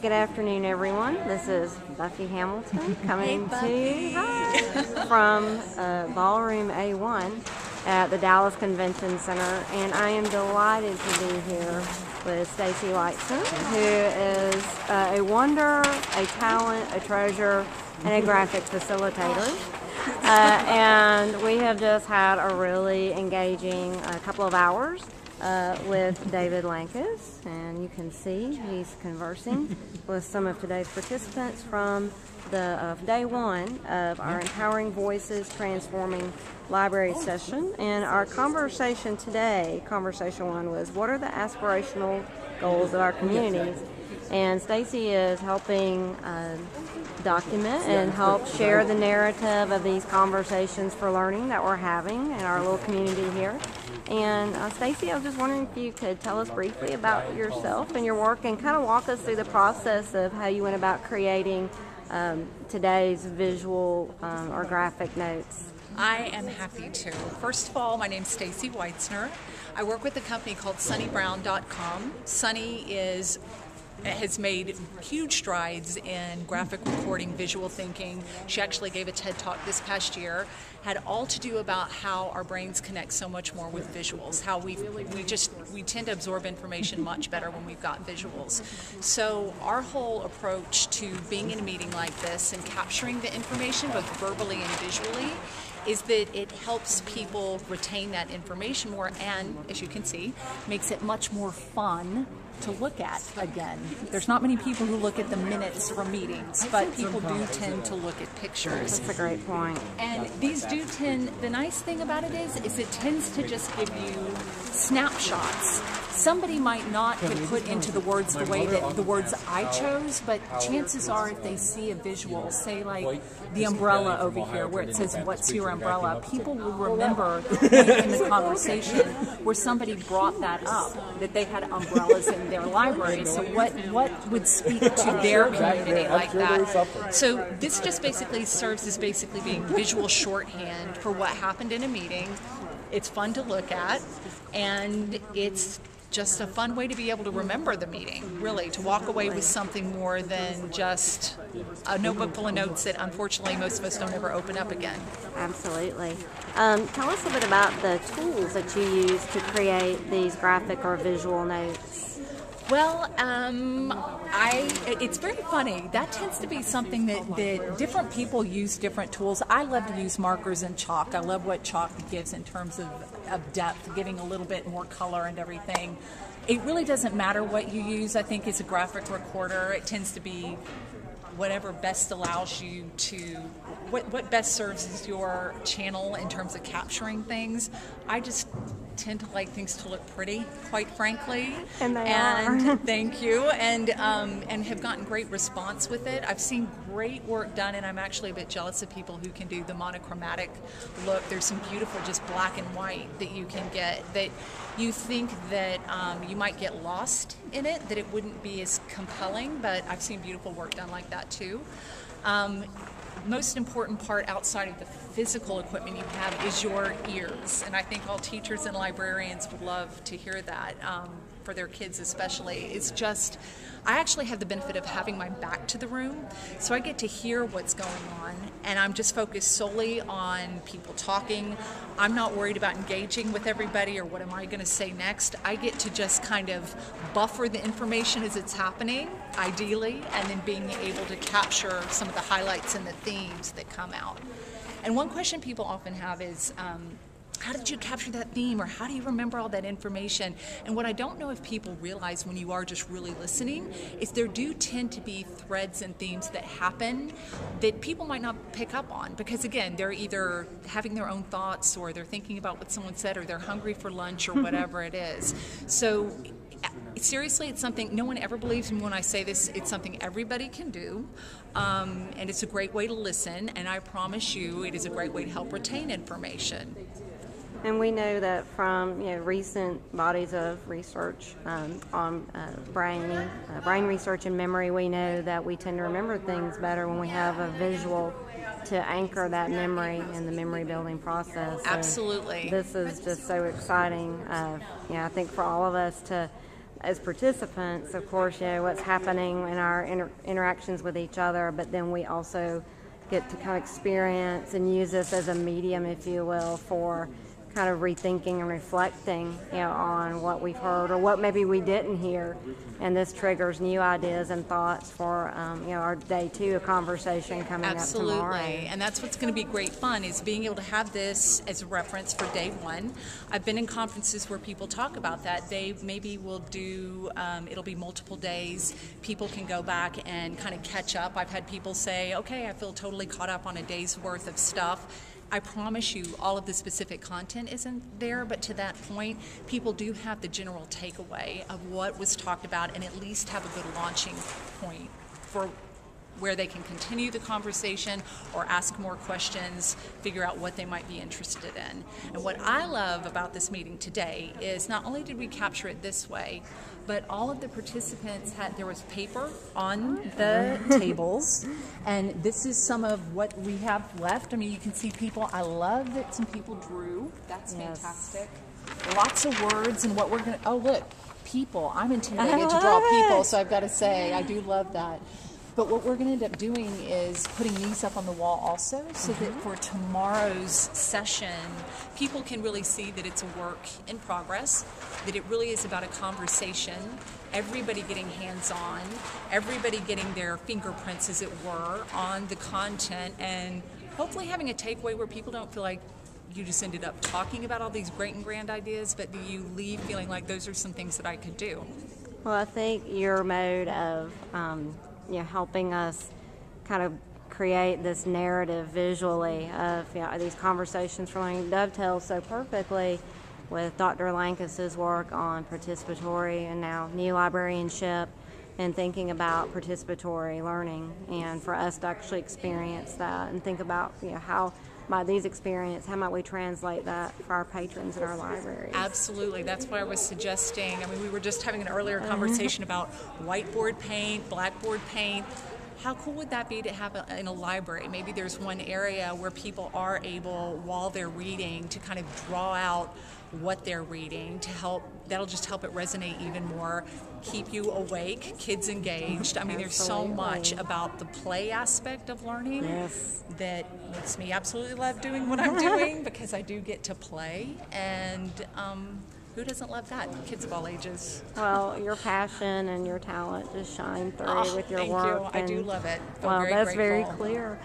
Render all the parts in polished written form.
Good afternoon, everyone. This is Buffy Hamilton coming to you from Ballroom A1 at the Dallas Convention Center, and I am delighted to be here with Stacy Weitzner, who is a wonder, a talent, a treasure, and a graphic facilitator. And we have just had a really engaging couple of hours with David Lankus, and you can see he's conversing with some of today's participants from the day one of our Empowering Voices Transforming Library session. And our conversation today, conversation one, was what are the aspirational goals of our communities? And Stacy is helping document and help share the narrative of these conversations for learning that we're having in our little community here. And Stacy, I was just wondering if you could tell us briefly about yourself and your work and kind of walk us through the process of how you went about creating today's visual or graphic notes. I am happy to. First of all, my name's Stacy Weitzner. I work with a company called SunnyBrown.com. Sunny has made huge strides in graphic recording, visual thinking. She actually gave a TED Talk this past year, had all to do about how our brains connect so much more with visuals, how we tend to absorb information much better when we've got visuals. So our whole approach to being in a meeting like this and capturing the information both verbally and visually is that it helps people retain that information more and, as you can see, makes it much more fun to look at again. There's not many people who look at the minutes from meetings, but people do tend to look at pictures. That's a great point. And these do tend, the nice thing about it is it tends to just give you snapshots. Somebody might not have put into the words the way that the words I chose, but chances are if they see a visual, say like the umbrella over here where it says, "What's your umbrella?" people will remember in the conversation where somebody brought that up, that they had umbrellas in their library. So what would speak to their community like that? So this just basically serves as basically being visual shorthand for what happened in a meeting. It's fun to look at, and it's just a fun way to be able to remember the meeting, really, to walk away with something more than just a notebook full of notes that unfortunately most of us don't ever open up again. Absolutely. Tell us a bit about the tools that you use to create these graphic or visual notes. Well, it's very funny. That tends to be something that different people use different tools. I love to use markers and chalk. I love what chalk gives in terms of depth, giving a little bit more color and everything. It really doesn't matter what you use. I think as a graphic recorder, it tends to be whatever best allows you to, what best serves as your channel in terms of capturing things. I just tend to like things to look pretty, quite frankly. And they are. Thank you. And have gotten great response with it. I've seen great work done, and I'm actually a bit jealous of people who can do the monochromatic look. There's some beautiful just black and white that you can get that you think that you might get lost in it, that it wouldn't be as compelling, but I've seen beautiful work done like that too. Most important part outside of the physical equipment you have is your ears, and I think all teachers and librarians would love to hear that, for their kids especially. It's just, I actually have the benefit of having my back to the room, so I get to hear what's going on, and I'm just focused solely on people talking. I'm not worried about engaging with everybody or what am I going to say next. I get to just kind of buffer the information as it's happening, ideally, and then being able to capture some of the highlights and the themes that come out. And one question people often have is, how did you capture that theme, or how do you remember all that information? And what I don't know if people realize when you are just really listening is there do tend to be threads and themes that happen that people might not pick up on, because again, they're either having their own thoughts, or they're thinking about what someone said, or they're hungry for lunch, or whatever it is. So seriously, it's something, no one ever believes me when I say this, it's something everybody can do, and it's a great way to listen, and I promise you it is a great way to help retain information. And we know that from recent bodies of research on brain research and memory, we know that we tend to remember things better when we have a visual to anchor that memory in the memory building process. Absolutely. So this is just so exciting. I think for all of us to as participants, of course, what's happening in our interactions with each other, but then we also get to kind of experience and use this as a medium, if you will, for kind of rethinking and reflecting, on what we've heard or what maybe we didn't hear, and this triggers new ideas and thoughts for, our day 2 of conversation coming up tomorrow. Absolutely, and that's what's going to be great fun, is being able to have this as a reference for day 1. I've been in conferences where people talk about that. They maybe will do, it'll be multiple days. People can go back and kind of catch up. I've had people say, okay, I feel totally caught up on a day's worth of stuff. I promise you all of the specific content isn't there, but to that point, people do have the general takeaway of what was talked about and at least have a good launching point for where they can continue the conversation or ask more questions, figure out what they might be interested in. And what I love about this meeting today is not only did we capture it this way, but all of the participants there was paper on the tables, and this is some of what we have left. I mean, you can see people, I love that some people drew. That's fantastic. Lots of words, and what we're going to, oh look, people. I'm intimidated to draw people, so I've got to say, I do love that. But what we're going to end up doing is putting these up on the wall also, so that for tomorrow's session, people can really see that it's a work in progress, that it really is about a conversation, everybody getting hands-on, everybody getting their fingerprints, as it were, on the content, and hopefully having a takeaway where people don't feel like you just ended up talking about all these great and grand ideas, but you leave feeling like those are some things that I could do. Well, I think your mode of helping us kind of create this narrative visually of these conversations really dovetails so perfectly with Dr. Lankis's work on participatory and now new librarianship and thinking about participatory learning, and for us to actually experience that and think about how by these experiences, how might we translate that for our patrons in our libraries? Absolutely. That's what I was suggesting. I mean, we were just having an earlier conversation about whiteboard paint, blackboard paint. How cool would that be to have in a library? Maybe there's one area where people are able, while they're reading, to kind of draw out what they're reading to help. That'll just help it resonate even more, keep you awake, kids engaged. I mean, there's so much about the play aspect of learning that makes me absolutely love doing what I'm doing, because I do get to play, and who doesn't love that? Kids of all ages. Well, your passion and your talent just shine through with your work. Thank you. I do love it. That's very clear.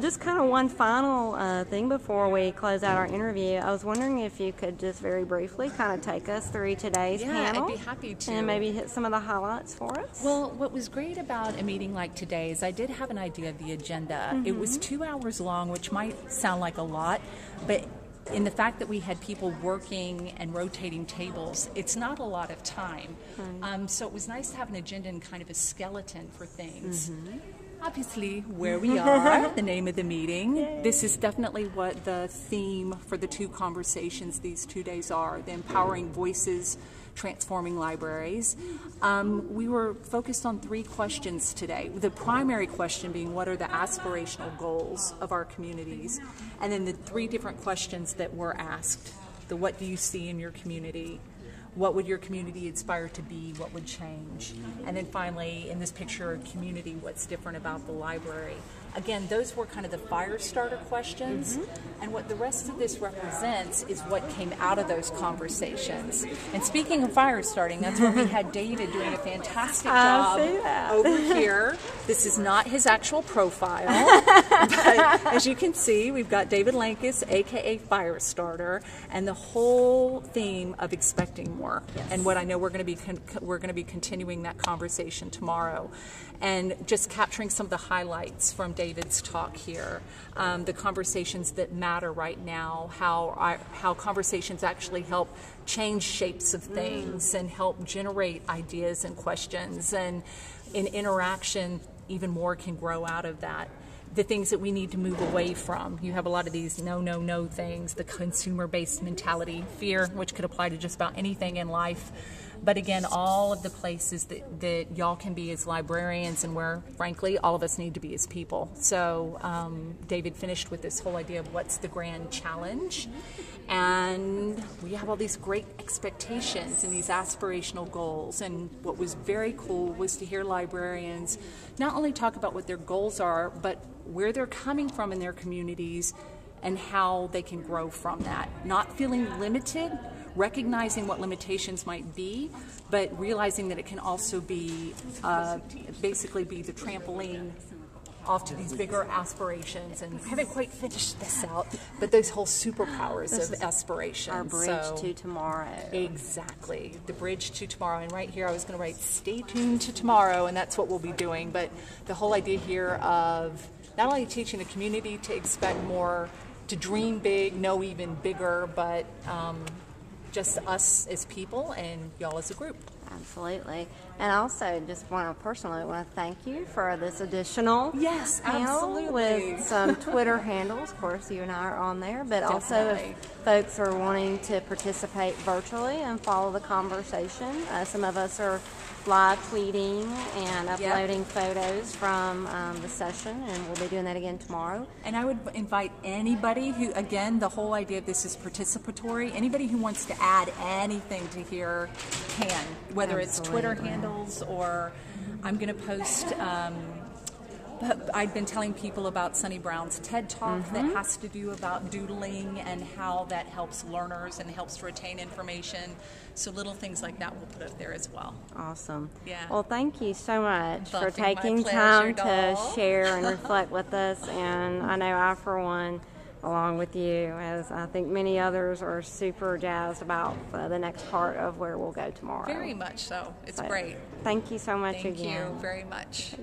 Just kind of one final thing before we close out our interview. I was wondering if you could just very briefly kind of take us through today's panel. I'd be happy to. And maybe hit some of the highlights for us. Well, what was great about a meeting like today is I did have an idea of the agenda. It was 2 hours long, which might sound like a lot, but in the fact that we had people working and rotating tables, it's not a lot of time. So it was nice to have an agenda and kind of a skeleton for things. Obviously, where we are, the name of the meeting. This is definitely what the theme for the 2 conversations these 2 days are, the empowering voices, transforming libraries. We were focused on 3 questions today. The primary question being, what are the aspirational goals of our communities? And then the 3 different questions that were asked. The what do you see in your community? What would your community aspire to be? What would change? And then finally, in this picture, community, what's different about the library? Again, those were kind of the fire starter questions. And what the rest of this represents is what came out of those conversations. And speaking of fire starting, that's where we had David doing a fantastic job over here. This is not his actual profile, but as you can see, we've got David Lankis, aka Firestarter, and the whole theme of expecting more. And what I know we're going to be continuing that conversation tomorrow, and just capturing some of the highlights from David's talk here, the conversations that matter right now, how conversations actually help change shapes of things and help generate ideas and questions, and in interaction even more can grow out of that. The things that we need to move away from. You have a lot of these no things, the consumer-based mentality, fear, which could apply to just about anything in life. But again, all of the places that y'all can be as librarians and where, frankly, all of us need to be as people. So David finished with this whole idea of what's the grand challenge. And we have all these great expectations and these aspirational goals. And what was very cool was to hear librarians not only talk about what their goals are, but where they're coming from in their communities and how they can grow from that. Not feeling limited, recognizing what limitations might be, but realizing that it can also be basically be the trampoline off to these bigger aspirations. And we haven't quite finished this out, but those whole superpowers of aspiration. Our bridge to tomorrow. Exactly, the bridge to tomorrow. And right here I was going to write stay tuned to tomorrow, and that's what we'll be doing. But the whole idea here of not only teaching the community to expect more, to dream big, know even bigger, but just us as people and y'all as a group. Absolutely. And also, just want to personally want to thank you for this additional panel with some Twitter handles. Of course, you and I are on there, but also if folks are wanting to participate virtually and follow the conversation, some of us are live tweeting and uploading photos from the session, and we'll be doing that again tomorrow. And I would invite anybody who, again, the whole idea of this is participatory, anybody who wants to add anything to here can, whether it's Twitter handles or I'm going to post, I've been telling people about Sunny Brown's TED Talk that has to do about doodling and how that helps learners and helps to retain information. So little things like that we'll put up there as well. Awesome. Yeah. Well, thank you so much for Buffy, taking my pleasure, time to doll. share and reflect with us. And I know I, for one, along with you, as I think many others are super jazzed about the next part of where we'll go tomorrow. Very much so. It's great. Thank you so much Thank again. you very much.